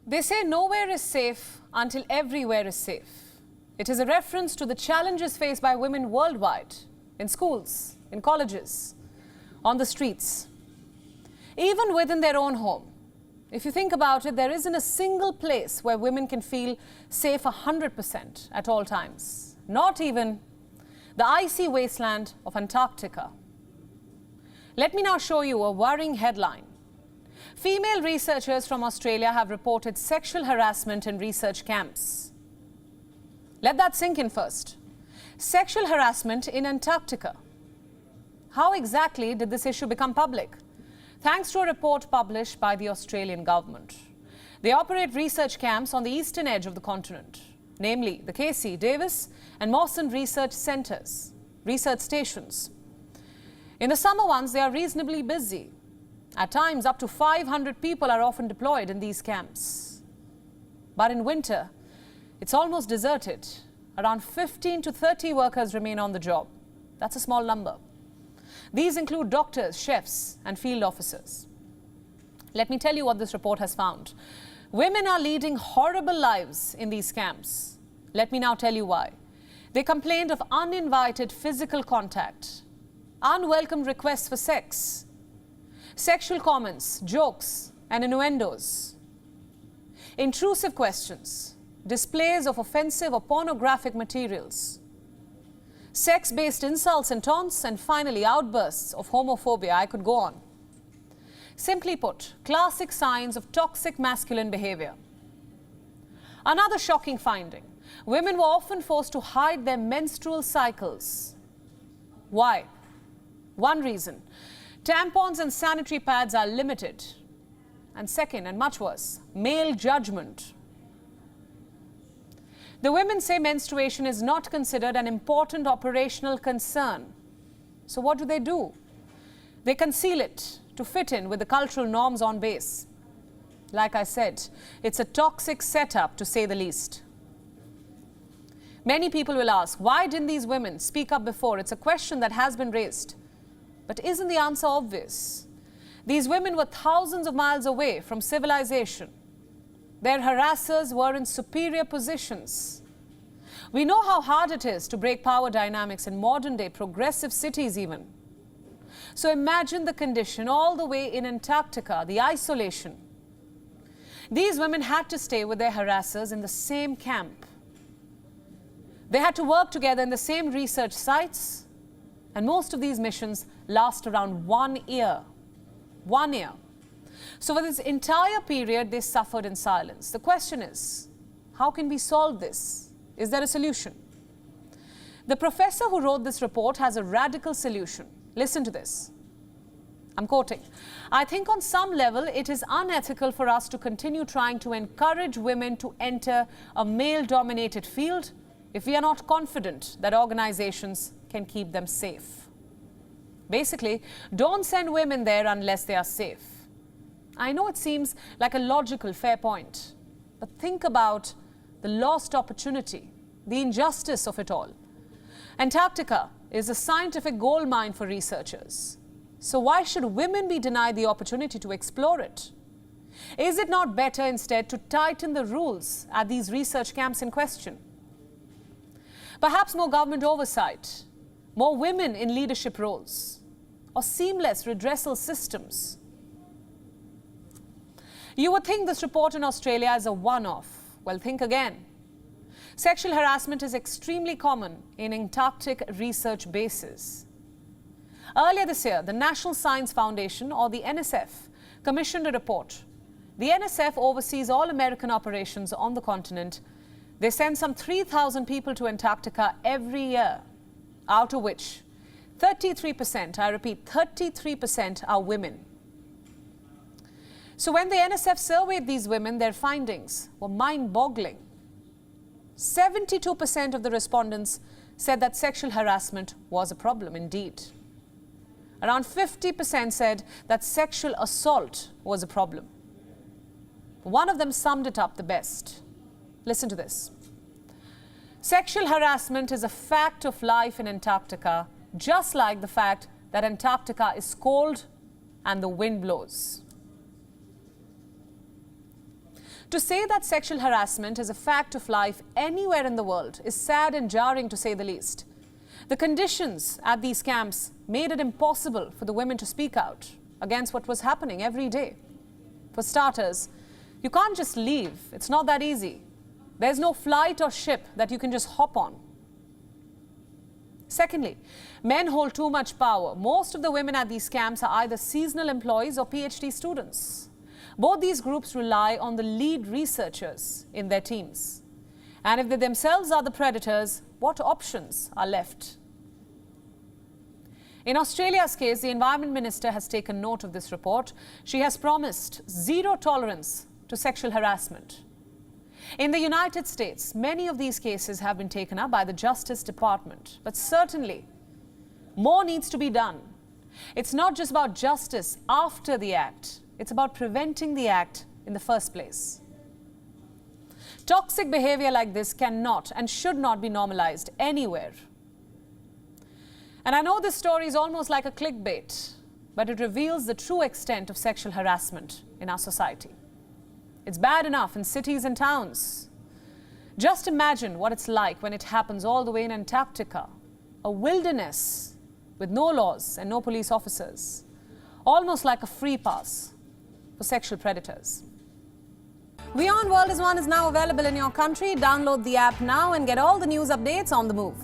They say nowhere is safe until everywhere is safe. It is a reference to the challenges faced by women worldwide, in schools, in colleges, on the streets, even within their own home. If you think about it, there isn't a single place where women can feel safe 100% at all times, not even the icy wasteland of Antarctica. Let me now show you a worrying headline. Female researchers from Australia have reported sexual harassment in research camps. Let that sink in first. Sexual harassment in Antarctica. How exactly did this issue become public? Thanks to a report published by the Australian government. They operate research camps on the eastern edge of the continent, namely the Casey, Davis and Mawson research centres, research stations. In the summer months, they are reasonably busy. At times, up to 500 people are often deployed in these camps. But in winter, it's almost deserted. Around 15 to 30 workers remain on the job. That's a small number. These include doctors, chefs, and field officers. Let me tell you what this report has found. Women are leading horrible lives in these camps. Let me now tell you why. They complained of uninvited physical contact, unwelcome requests for sex, sexual comments, jokes, and innuendos, intrusive questions, displays of offensive or pornographic materials, sex-based insults and taunts, and finally outbursts of homophobia. I could go on. Simply put, classic signs of toxic masculine behavior. Another shocking finding. Women were often forced to hide their menstrual cycles. Why? One reason. Tampons and sanitary pads are limited. And second, and much worse, male judgment. The women say menstruation is not considered an important operational concern. So what do? They conceal it to fit in with the cultural norms on base. Like I said, it's a toxic setup, to say the least. Many people will ask, why didn't these women speak up before? It's a question that has been raised. But isn't the answer obvious? These women were thousands of miles away from civilization. Their harassers were in superior positions. We know how hard it is to break power dynamics in modern-day progressive cities even. So imagine the condition all the way in Antarctica, the isolation. These women had to stay with their harassers in the same camp. They had to work together in the same research sites, and most of these missions last around 1 year. 1 year. So for this entire period, they suffered in silence. The question is, how can we solve this? Is there a solution? The professor who wrote this report has a radical solution. Listen to this. I'm quoting. I think on some level, it is unethical for us to continue trying to encourage women to enter a male-dominated field if we are not confident that organizations can keep them safe. Basically, don't send women there unless they are safe. I know it seems like a logical, fair point, but think about the lost opportunity, the injustice of it all. Antarctica is a scientific goldmine for researchers. So why should women be denied the opportunity to explore it? Is it not better instead to tighten the rules at these research camps in question? Perhaps more government oversight, more women in leadership roles, or seamless redressal systems. You would think this report in Australia is a one-off. Well, think again. Sexual harassment is extremely common in Antarctic research bases. Earlier this year, the National Science Foundation, or the NSF, commissioned a report. The NSF oversees all American operations on the continent. They send some 3,000 people to Antarctica every year, out of which 33%, I repeat, 33% are women. So when the NSF surveyed these women, their findings were mind-boggling. 72% of the respondents said that sexual harassment was a problem indeed. Around 50% said that sexual assault was a problem. One of them summed it up the best. Listen to this. Sexual harassment is a fact of life in Antarctica, just like the fact that Antarctica is cold and the wind blows. To say that sexual harassment is a fact of life anywhere in the world is sad and jarring, to say the least. The conditions at these camps made it impossible for the women to speak out against what was happening every day. For starters, you can't just leave. It's not that easy. There's no flight or ship that you can just hop on. Secondly, men hold too much power. Most of the women at these camps are either seasonal employees or PhD students. Both these groups rely on the lead researchers in their teams. And if they themselves are the predators, what options are left? In Australia's case, the Environment Minister has taken note of this report. She has promised zero tolerance to sexual harassment. In the United States, many of these cases have been taken up by the Justice Department. But certainly, more needs to be done. It's not just about justice after the act. It's about preventing the act in the first place. Toxic behavior like this cannot and should not be normalized anywhere. And I know this story is almost like a clickbait, but it reveals the true extent of sexual harassment in our society. It's bad enough in cities and towns. Just imagine what it's like when it happens all the way in Antarctica, a wilderness with no laws and no police officers, almost like a free pass for sexual predators. WION World is now available in your country. Download the app now and get all the news updates on the move.